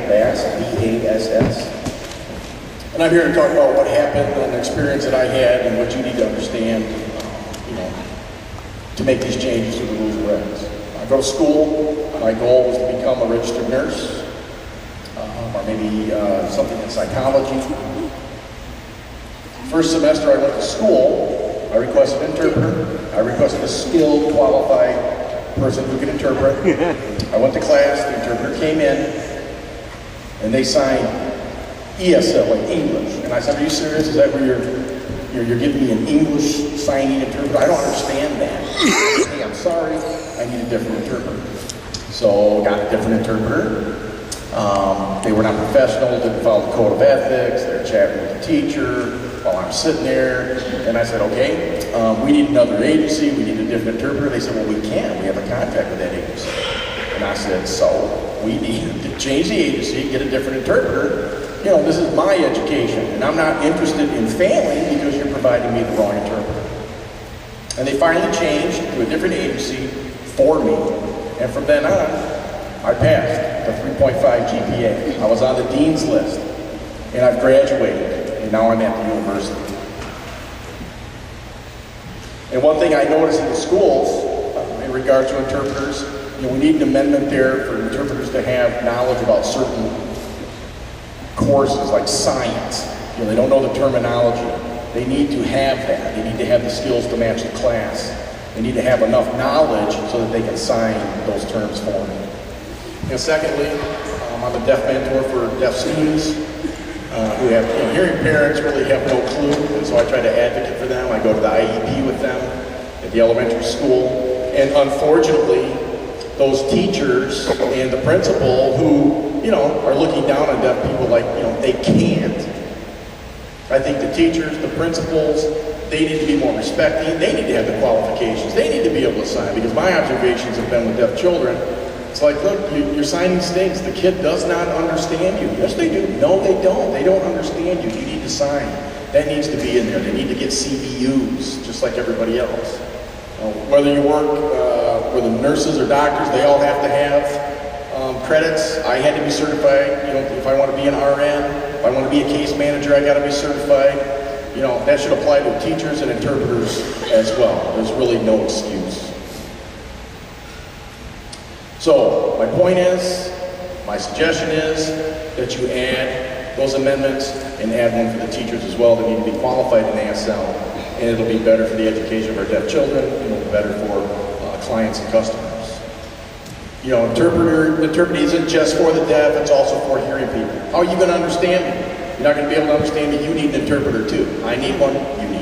Bass, B-A-S-S. And I'm here to talk about what happened and the experience that I had and what you need to understand, to make these changes to the rules and regs. I go to school, my goal was to become a registered nurse, or maybe something in psychology. First semester I went to school, I requested an interpreter. I requested a skilled, qualified person who can interpret. I went to class, the interpreter came in, and they signed ESL, like English. And I said, are you serious? Is that where you're giving me an English signing interpreter? I don't understand that. Hey, I'm sorry, I need a different interpreter. So got a different interpreter. They were not professional, didn't follow the code of ethics, they're chatting with the teacher while I'm sitting there. And I said, okay, we need another agency, we need a different interpreter. They said, well, we can't, we have a contract with that agency. And I said, so we need to change the agency, get a different interpreter. You know, this is my education, and I'm not interested in failing because you're providing me the wrong interpreter. And they finally changed to a different agency for me. And from then on, I passed the 3.5 GPA. I was on the dean's list, and I've graduated, and now I'm at the university. And one thing I noticed in the schools, in regards to interpreters, we need an amendment there for interpreters to have knowledge about certain courses like science. They don't know the terminology. They need to have that. They need to have the skills to match the class. They need to have enough knowledge so that they can sign those terms for me. And secondly, I'm a deaf mentor for deaf students who have, hearing parents really have no clue, and so I try to advocate for them. I go to the IEP with them at the elementary school, and unfortunately, those teachers and the principal who, are looking down on deaf people like, they can't. I think the teachers, the principals, they need to be more respecting. They need to have the qualifications. They need to be able to sign, because my observations have been with deaf children. It's like, look, you're signing things. The kid does not understand you. Yes, they do. No, they don't. They don't understand you. You need to sign. That needs to be in there. They need to get CBUs, just like everybody else. Whether you work with the nurses or doctors, they all have to have credits. I had to be certified. If I want to be an RN, if I want to be a case manager, I got to be certified. That should apply to teachers and interpreters as well. There's really no excuse. So my point is, my suggestion is that you add those amendments and add one for the teachers as well. They need to be qualified in ASL, and it'll be better for the education of our deaf children, and it'll be better for clients and customers. Interpreting isn't just for the deaf, it's also for hearing people. How are you going to understand me? You're not going to be able to understand me. You need an interpreter too. I need one, you need